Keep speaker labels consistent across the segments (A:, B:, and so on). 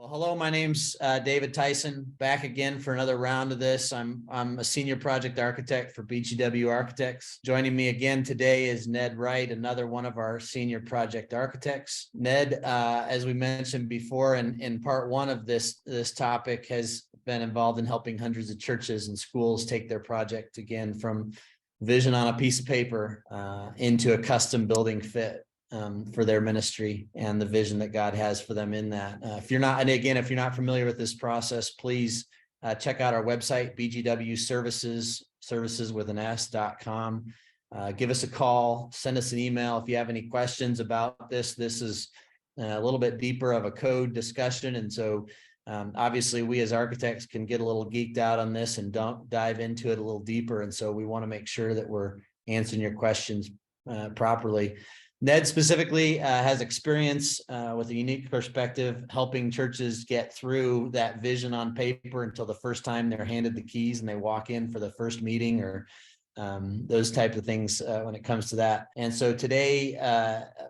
A: Well, hello, my name's David Tyson, back again for another round of this. I'm a senior project architect for BGW Architects. Joining me again today is Ned Wright, another one of our senior project architects. Ned, as we mentioned before, in part one of this topic, has been involved in helping hundreds of churches and schools take their project again from vision on a piece of paper into a custom building fit for their ministry and the vision that God has for them in that. If you're not familiar with this process, please check out our website, bgwservices.com. Give us a call, send us an email if you have any questions about this. This is a little bit deeper of a code discussion. And so obviously we as architects can get a little geeked out on this and don't dive into it a little deeper. And so we want to make sure that we're answering your questions properly. Ned specifically has experience with a unique perspective, helping churches get through that vision on paper until the first time they're handed the keys and they walk in for the first meeting, or those type of things when it comes to that. And so today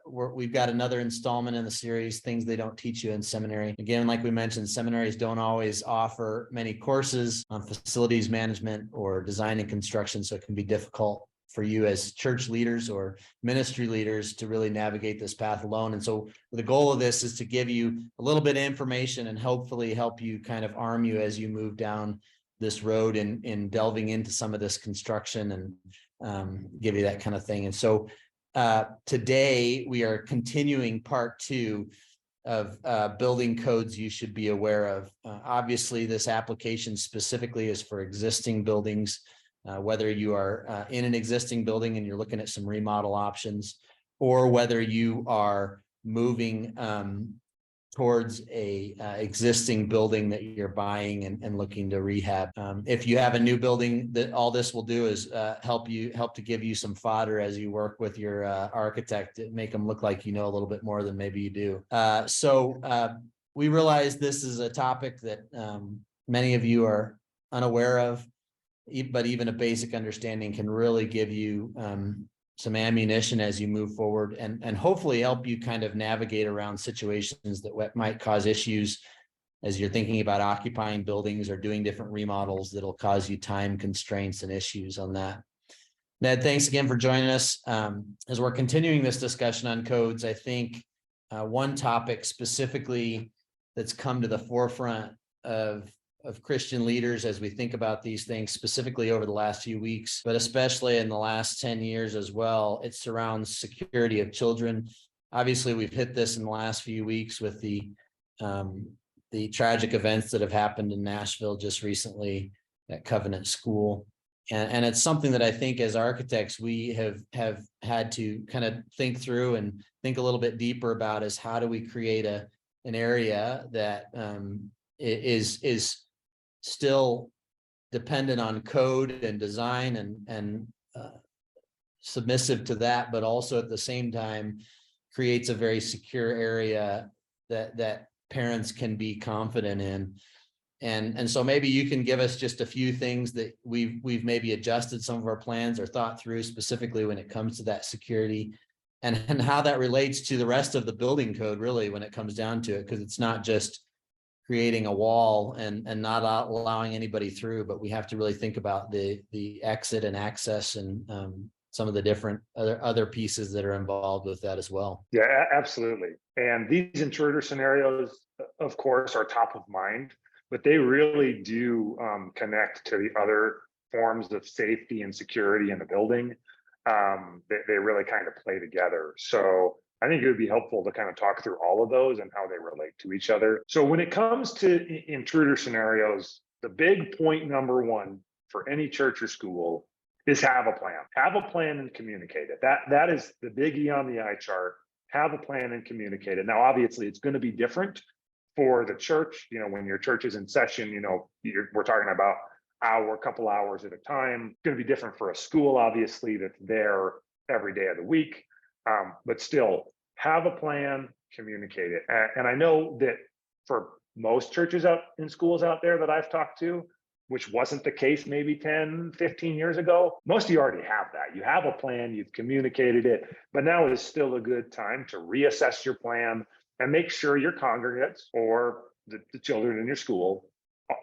A: we've got another installment in the series, Things They Don't Teach You in Seminary. Again, like we mentioned, seminaries don't always offer many courses on facilities management or design and construction, so it can be difficult for you as church leaders or ministry leaders to really navigate this path alone. And so the goal of this is to give you a little bit of information and hopefully help you kind of arm you as you move down this road in delving into some of this construction and give you that kind of thing. And so today we are continuing part two of building codes you should be aware of. Obviously, this application specifically is for existing buildings. Whether you are in an existing building and you're looking at some remodel options, or whether you are moving towards a existing building that you're buying and looking to rehab. If you have a new building, that all this will do is help to give you some fodder as you work with your architect, make them look like you know a little bit more than maybe you do. So we realize this is a topic that many of you are unaware of, but even a basic understanding can really give you some ammunition as you move forward and hopefully help you kind of navigate around situations that might cause issues as you're thinking about occupying buildings or doing different remodels that'll cause you time constraints and issues on that. Ned, thanks again for joining us. As we're continuing this discussion on codes, I think one topic specifically that's come to the forefront of Christian leaders as we think about these things, specifically over the last few weeks, but especially in the last 10 years as well, it surrounds security of children. Obviously, we've hit this in the last few weeks with the tragic events that have happened in Nashville just recently at Covenant School. And it's something that I think as architects, we have had to kind of think through and think a little bit deeper about, is how do we create an area that is still dependent on code and design and submissive to that, but also at the same time creates a very secure area that parents can be confident in. And so maybe you can give us just a few things that we've maybe adjusted some of our plans or thought through specifically when it comes to that security and how that relates to the rest of the building code, really, when it comes down to it, because it's not just creating a wall and not allowing anybody through, but we have to really think about the exit and access and some of the different other pieces that are involved with that as well.
B: Yeah, absolutely. And these intruder scenarios, of course, are top of mind, but they really do connect to the other forms of safety and security in the building. They really kind of play together. So I think it would be helpful to kind of talk through all of those and how they relate to each other. So when it comes to intruder scenarios, the big point number one for any church or school is have a plan. Have a plan and communicate it. That is the biggie on the eye chart. Have a plan and communicate it. Now, obviously, it's going to be different for the church. You know, when your church is in session, you know, we're talking about a couple hours at a time. It's going to be different for a school, obviously, that's there every day of the week. But still, have a plan, communicate it. And I know that for most churches out in schools out there that I've talked to, which wasn't the case maybe 10, 15 years ago, most of you already have that. You have a plan, you've communicated it, but now is still a good time to reassess your plan and make sure your congregants or the children in your school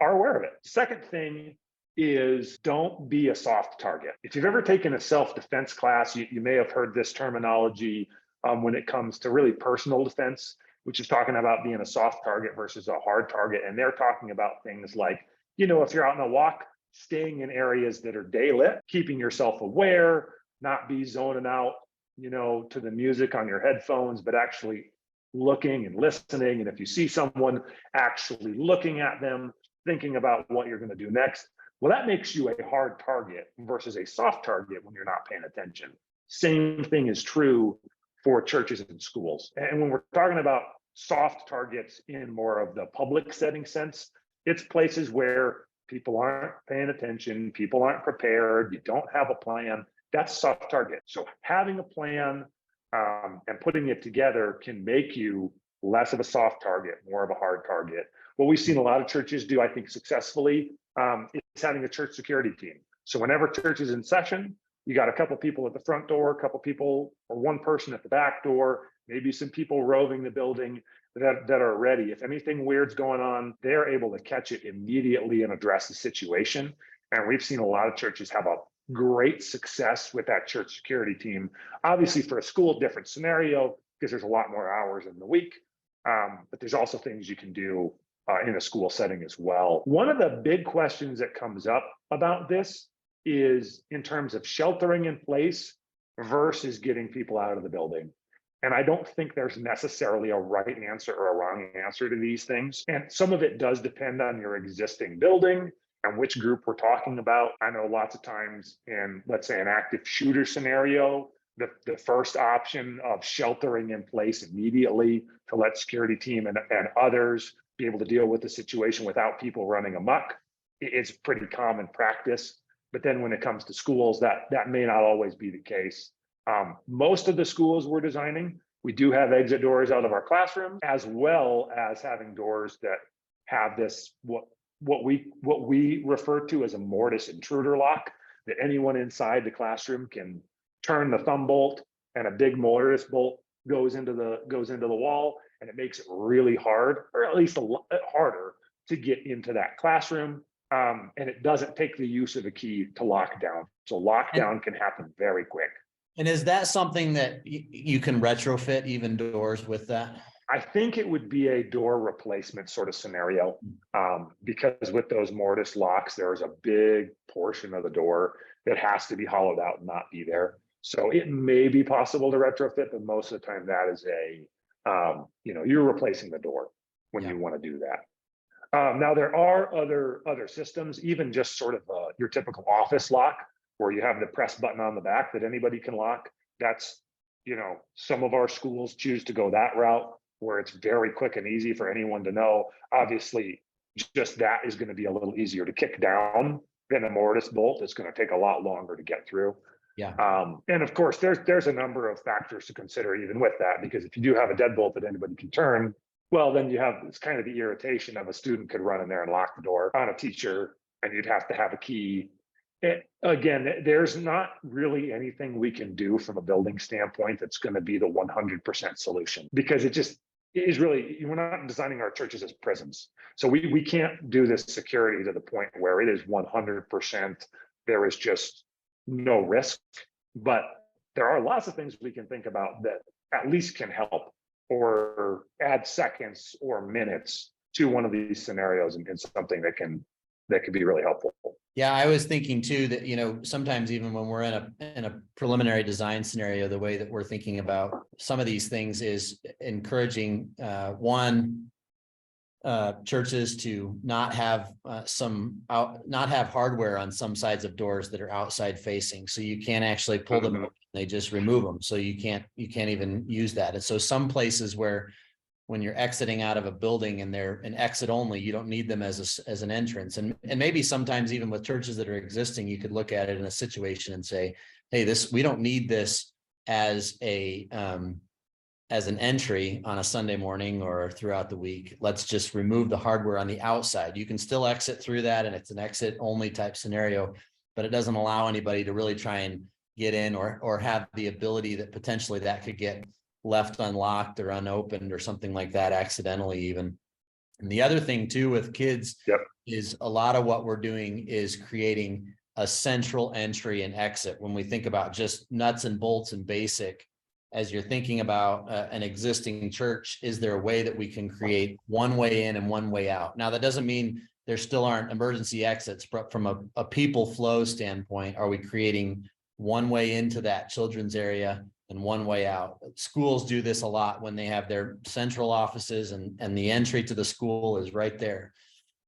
B: are aware of it. Second thing is don't be a soft target. If you've ever taken a self-defense class, you may have heard this terminology when it comes to really personal defense, which is talking about being a soft target versus a hard target. And they're talking about things like, if you're out on a walk, staying in areas that are daylit, keeping yourself aware, not be zoning out, to the music on your headphones, but actually looking and listening. And if you see someone, actually looking at them, thinking about what you're going to do next. Well, that makes you a hard target versus a soft target when you're not paying attention. Same thing is true for churches and schools. And when we're talking about soft targets in more of the public setting sense, it's places where people aren't paying attention, people aren't prepared, you don't have a plan. That's soft target. So having a plan and putting it together can make you less of a soft target, more of a hard target. What we've seen a lot of churches do, I think, successfully, is having a church security team. So whenever church is in session, you got a couple people at the front door, a couple people or one person at the back door, maybe some people roving the building that are ready. If anything weird's going on, they're able to catch it immediately and address the situation. And we've seen a lot of churches have a great success with that church security team. Obviously for a school, different scenario, because there's a lot more hours in the week. But there's also things you can do in a school setting as well. One of the big questions that comes up about this is in terms of sheltering in place versus getting people out of the building. And I don't think there's necessarily a right answer or a wrong answer to these things. And some of it does depend on your existing building and which group we're talking about. I know lots of times in, let's say, an active shooter scenario, the first option of sheltering in place immediately to let security team and others be able to deal with the situation without people running amok is pretty common practice. But then when it comes to schools, that may not always be the case. Most of the schools we're designing, we do have exit doors out of our classroom, as well as having doors that have this, what we refer to as a mortise intruder lock, that anyone inside the classroom can turn the thumb bolt and a big mortise bolt goes into the wall, and it makes it really hard, or at least a lot harder, to get into that classroom. And it doesn't take the use of a key to lock down. So lockdown can happen very quick.
A: And is that something that you can retrofit even doors with that?
B: I think it would be a door replacement sort of scenario, because with those mortise locks, there's a big portion of the door that has to be hollowed out and not be there. So it may be possible to retrofit, but most of the time that is you're replacing the door when you want to do that. Now there are other systems, even just sort of your typical office lock, where you have the press button on the back that anybody can lock. That's, some of our schools choose to go that route, where it's very quick and easy for anyone to know. Obviously, just that is going to be a little easier to kick down than a mortise bolt. It's going to take a lot longer to get through.
A: Yeah.
B: And of course, there's a number of factors to consider even with that, because if you do have a deadbolt that anybody can turn, well, then you have it's kind of the irritation of a student could run in there and lock the door on a teacher, and you'd have to have a key. Again, there's not really anything we can do from a building standpoint that's going to be the 100% solution, because it just is really, we're not designing our churches as prisons. So we can't do this security to the point where it is 100%. There is just no risk, but there are lots of things we can think about that at least can help or add seconds or minutes to one of these scenarios, and something that could be really helpful.
A: Yeah, I was thinking too that, sometimes even when we're in a preliminary design scenario, the way that we're thinking about some of these things is encouraging churches to not have not have hardware on some sides of doors that are outside facing, so you can't actually pull them out. They just remove them, so you can't even use that. And so some places where when you're exiting out of a building and they're an exit only, you don't need them as an entrance. And maybe sometimes even with churches that are existing, you could look at it in a situation and say, hey, we don't need this as an entry on a Sunday morning or throughout the week. Let's just remove the hardware on the outside. You can still exit through that, and it's an exit only type scenario, but it doesn't allow anybody to really try and get in or have the ability that potentially that could get left unlocked or unopened or something like that accidentally even. And the other thing too with kids
B: Yep.
A: is a lot of what we're doing is creating a central entry and exit. When we think about just nuts and bolts and basic, as you're thinking about an existing church, is there a way that we can create one way in and one way out? Now, that doesn't mean there still aren't emergency exits, but from a people flow standpoint, are we creating one way into that children's area and one way out? Schools do this a lot when they have their central offices and the entry to the school is right there.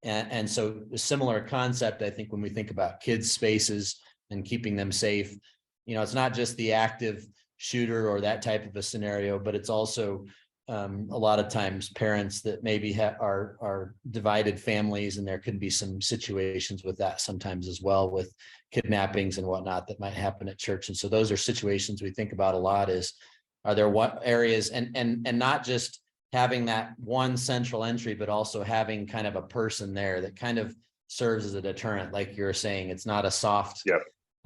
A: And so a similar concept, I think, when we think about kids' spaces and keeping them safe, you know, it's not just the active shooter or that type of a scenario, but it's also a lot of times parents that maybe are divided families, and there could be some situations with that sometimes as well, with kidnappings and whatnot that might happen at church. And so those are situations we think about a lot. Is, are there what areas, and not just having that one central entry, but also having kind of a person there that kind of serves as a deterrent, like you're saying. It's not a soft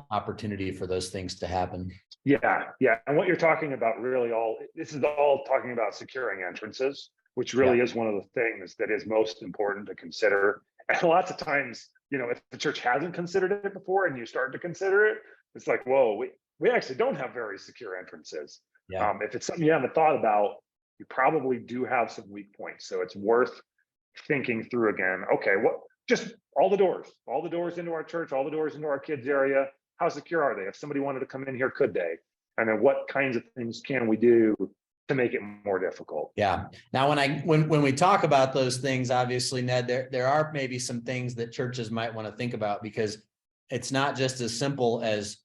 A: opportunity for those things to happen.
B: Yeah. And what you're talking about really this is all talking about securing entrances, which really is one of the things that is most important to consider. And lots of times, you know, if the church hasn't considered it before and you start to consider it, it's like, whoa, we actually don't have very secure entrances. If it's something you haven't thought about, you probably do have some weak points. So it's worth thinking through again. Okay, just all the doors into our church, all the doors into our kids' area, how secure are they? If somebody wanted to come in here, could they? And then what kinds of things can we do to make it more difficult?
A: Yeah. Now, when we talk about those things, obviously, Ned, there are maybe some things that churches might want to think about, because it's not just as simple as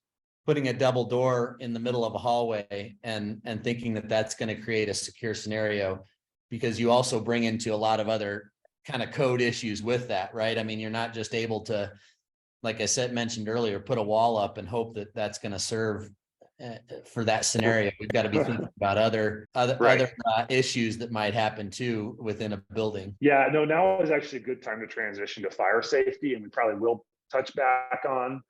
A: putting a double door in the middle of a hallway and thinking that that's going to create a secure scenario, because you also bring into a lot of other kind of code issues with that, right? I mean, you're not just able to, like I said, mentioned earlier, put a wall up and hope that that's going to serve for that scenario. We've got to be thinking about other issues that might happen too within a building.
B: Yeah, no, now is actually a good time to transition to fire safety, and we probably will touch back on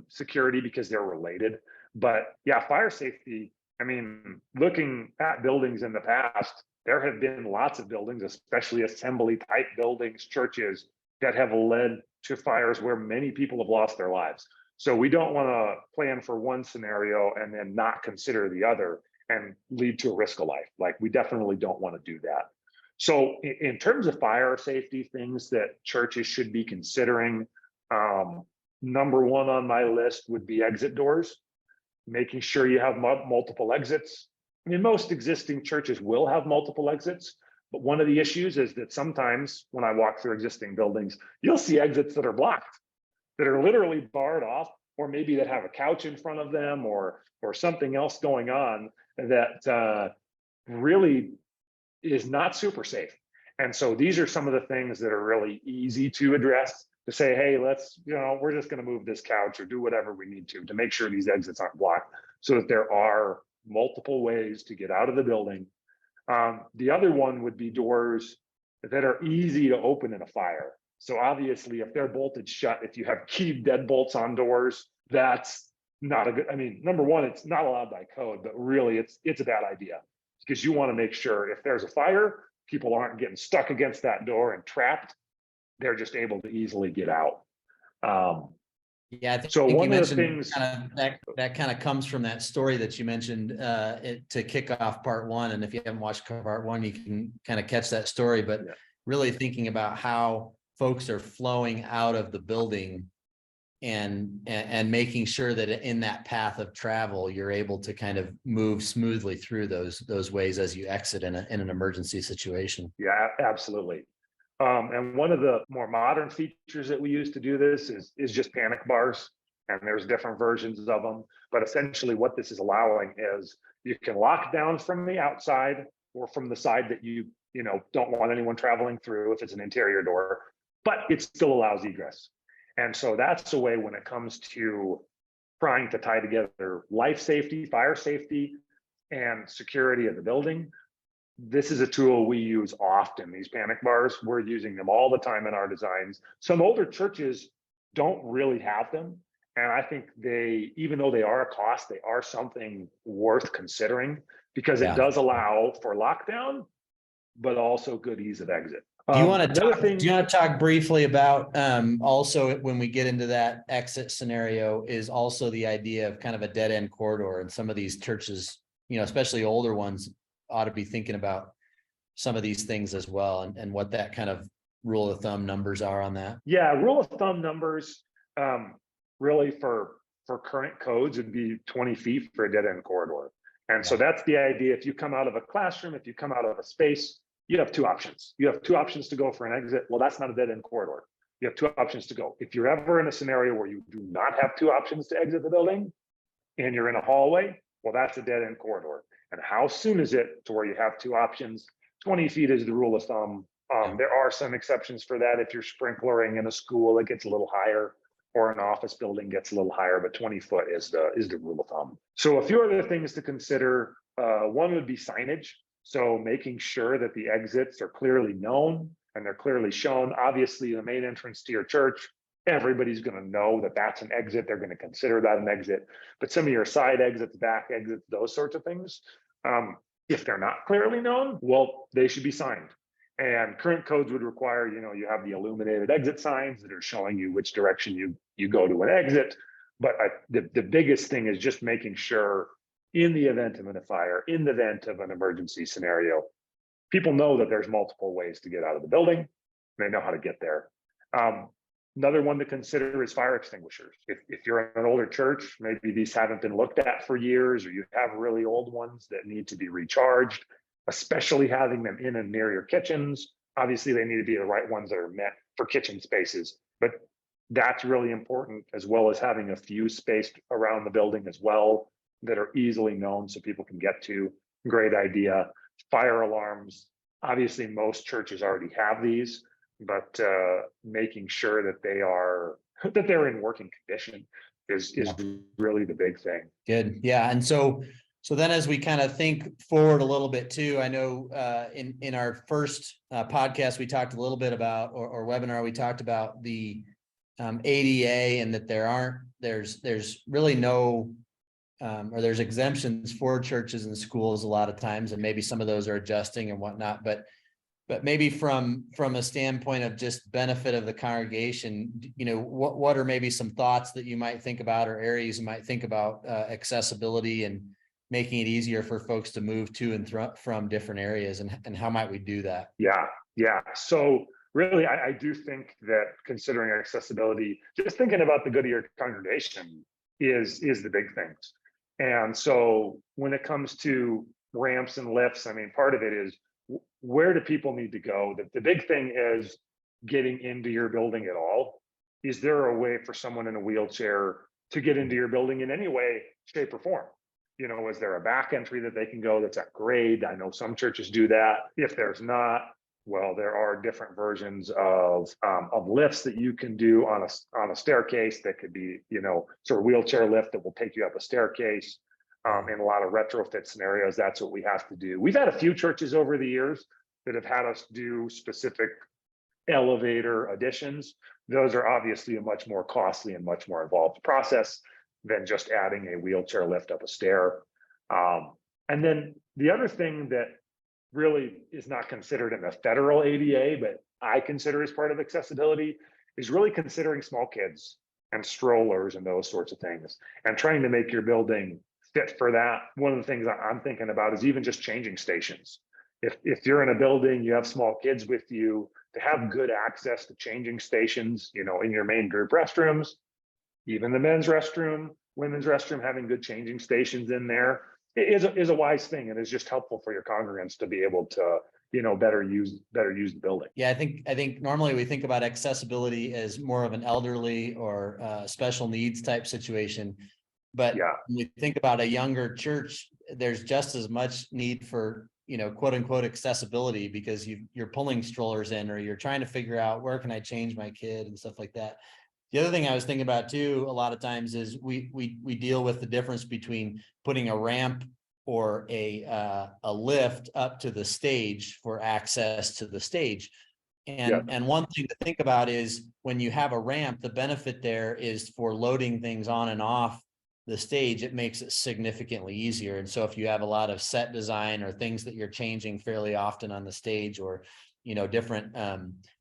B: security because they're related. But yeah, fire safety, I mean, looking at buildings in the past, there have been lots of buildings, especially assembly type buildings, churches, that have led to fires where many people have lost their lives. So we don't want to plan for one scenario and then not consider the other and lead to a risk of life. Like, we definitely don't want to do that. So in terms of fire safety, things that churches should be considering, number one on my list would be exit doors, making sure you have multiple exits. I mean, most existing churches will have multiple exits, but one of the issues is that sometimes when I walk through existing buildings, you'll see exits that are blocked, that are literally barred off, or maybe that have a couch in front of them or something else going on that really is not super safe. And so these are some of the things that are really easy to address, to say, hey, we're just going to move this couch or do whatever we need to make sure these exits aren't blocked, so that there are multiple ways to get out of the building. The other one would be doors that are easy to open in a fire. So obviously, if they're bolted shut, if you have keyed deadbolts on doors, that's not a good, I mean, number one, it's not allowed by code, but really it's a bad idea, because you want to make sure if there's a fire, people aren't getting stuck against that door and trapped. They're just able to easily get out.
A: Yeah, I think
B: so one
A: you
B: of the
A: mentioned
B: things
A: that kind of comes from that story that you mentioned to kick off part one. And if you haven't watched part one, you can kind of catch that story. But really thinking about how folks are flowing out of the building and making sure that in that path of travel, you're able to kind of move smoothly through those ways as you exit in an emergency situation.
B: Yeah, absolutely. And one of the more modern features that we use to do this is just panic bars. And there's different versions of them. But essentially what this is allowing is you can lock down from the outside or from the side that you don't want anyone traveling through if it's an interior door, but it still allows egress. And so that's a way when it comes to trying to tie together life safety, fire safety, and security of the building. This is a tool we use often, these panic bars. We're using them all the time in our designs. Some older churches don't really have them. And I think even though they are a cost, they are something worth considering, because it does allow for lockdown, but also good ease of exit.
A: Do you want to
B: Another
A: talk,
B: thing,
A: do you want to talk briefly about, also when we get into that exit scenario is also the idea of kind of a dead end corridor, and some of these churches, especially older ones, ought to be thinking about some of these things as well, and what that kind of rule of thumb numbers are on that.
B: yeah, rule of thumb numbers, really for current codes would be 20 feet for a dead end corridor. And so that's the idea. If you come out of a classroom, if you come out of a space, you have two options. You have two options to go for an exit. Well, that's not a dead end corridor. You have two options to go. If you're ever in a scenario where you do not have two options to exit the building and you're in a hallway, well, that's a dead end corridor. And how soon is it to where you have two options? 20 feet is the rule of thumb. There are some exceptions for that. If you're sprinklering in a school, it gets a little higher, or an office building gets a little higher, but 20 foot is the rule of thumb. So a few other things to consider. One would be signage. So making sure that the exits are clearly known and they're clearly shown. Obviously, the main entrance to your church, everybody's going to know that that's an exit. They're going to consider that an exit. But some of your side exits, back exits, those sorts of things, if they're not clearly known, well, they should be signed. And current codes would require, you have the illuminated exit signs that are showing you which direction you go to an exit. But the biggest thing is just making sure, in the event of a fire, in the event of an emergency scenario, people know that there's multiple ways to get out of the building. They know how to get there. Another one to consider is fire extinguishers. If you're in an older church, maybe these haven't been looked at for years, or you have really old ones that need to be recharged, especially having them in and near your kitchens. Obviously, they need to be the right ones that are meant for kitchen spaces, but that's really important, as well as having a few spaced around the building as well that are easily known so people can get to. Great idea. Fire alarms. Obviously, most churches already have these, but making sure that they're in working condition is really the big thing.
A: Good. Yeah. And so then as we kind of think forward a little bit too, I know in our first podcast, we talked a little bit about, or webinar, we talked about the ADA, and that there's really no, or there's exemptions for churches and schools a lot of times, and maybe some of those are adjusting and whatnot, but maybe from a standpoint of just benefit of the congregation, what are maybe some thoughts that you might think about, or areas you might think about accessibility and making it easier for folks to move to and from different areas, and how might we do that?
B: Yeah. So really, I do think that considering accessibility, just thinking about the good of your congregation is the big things. And so when it comes to ramps and lifts, I mean, part of it is, where do people need to go? The big thing is getting into your building at all. Is there a way for someone in a wheelchair to get into your building in any way, shape, or form? Is there a back entry that they can go that's at grade? I know some churches do that. If there's not, well, there are different versions of lifts that you can do on a staircase that could be, sort of wheelchair lift that will take you up a staircase. In a lot of retrofit scenarios, that's what we have to do. We've had a few churches over the years that have had us do specific elevator additions. Those are obviously a much more costly and much more involved process than just adding a wheelchair lift up a stair. And then the other thing that really is not considered in the federal ADA, but I consider as part of accessibility, is really considering small kids and strollers and those sorts of things, and trying to make your building fit for that. One of the things I'm thinking about is even just changing stations. If you're in a building, you have small kids with you, to have good access to changing stations, in your main group restrooms, even the men's restroom, women's restroom, having good changing stations in there is a wise thing, and is just helpful for your congregants to be able to, better use the building.
A: Yeah, I think normally we think about accessibility as more of an elderly or special needs type situation. But when we think about a younger church, there's just as much need for, quote unquote, accessibility, because you're pulling strollers in, or you're trying to figure out where can I change my kid and stuff like that. The other thing I was thinking about too, a lot of times, is we deal with the difference between putting a ramp or a lift up to the stage for access to the stage. And one thing to think about is, when you have a ramp, the benefit there is for loading things on and off the stage. It makes it significantly easier. And so if you have a lot of set design or things that you're changing fairly often on the stage, or different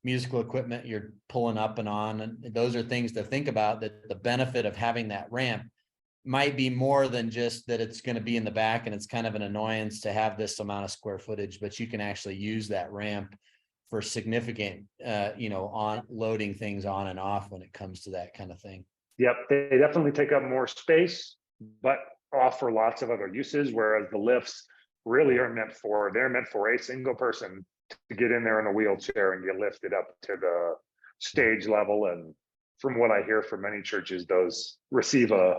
A: musical equipment you're pulling up and on. And those are things to think about, that the benefit of having that ramp might be more than just that it's going to be in the back and it's kind of an annoyance to have this amount of square footage, but you can actually use that ramp for significant, on loading things on and off when it comes to that kind of thing.
B: Yep, they definitely take up more space, but offer lots of other uses, whereas the lifts really are meant for, they're meant for a single person to get in there in a wheelchair and get lifted up to the stage level. And from what I hear from many churches, those receive a,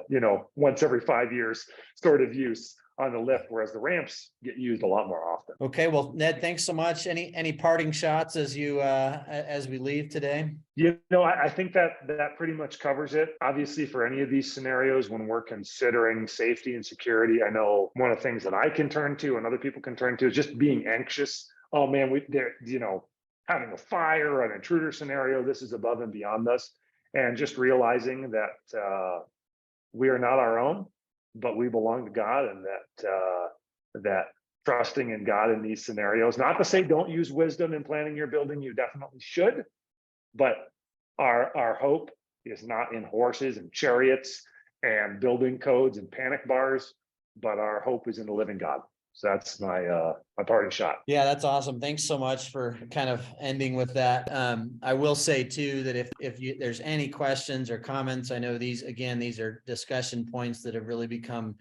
B: once every 5 years sort of use on the lift, whereas the ramps get used a lot more often.
A: Okay, well, Ned, thanks so much. Any parting shots as we leave today?
B: I think that pretty much covers it. Obviously, for any of these scenarios, when we're considering safety and security, I know one of the things that I can turn to and other people can turn to is just being anxious. Oh man, having a fire or an intruder scenario, this is above and beyond us. And just realizing that we are not our own, but we belong to God, and that trusting in God in these scenarios. Not to say don't use wisdom in planning your building, you definitely should, but our hope is not in horses and chariots and building codes and panic bars, but our hope is in the living God. So that's my parting shot.
A: Yeah, that's awesome. Thanks so much for kind of ending with that. I will say too, that if there's any questions or comments, I know these are discussion points that have really become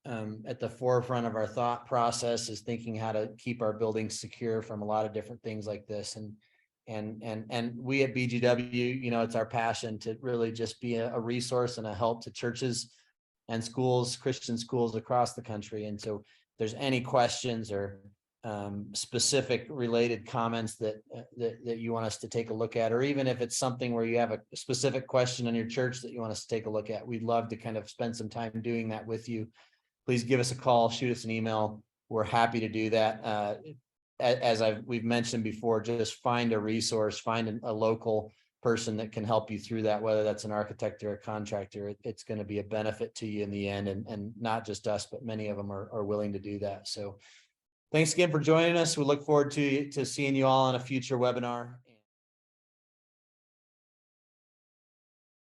A: at the forefront of our thought process, is thinking how to keep our buildings secure from a lot of different things like this. And we at BGW, it's our passion to really just be a resource and a help to churches and schools, Christian schools across the country. And so there's any questions or specific related comments that you want us to take a look at, or even if it's something where you have a specific question in your church that you want us to take a look at, we'd love to kind of spend some time doing that with you. Please give us a call, shoot us an email. We're happy to do that. As we've mentioned before, just find a resource, find a local person that can help you through that, whether that's an architect or a contractor. It's going to be a benefit to you in the end, and not just us, but many of them are willing to do that. So thanks again for joining us. We look forward to seeing you all on a future webinar.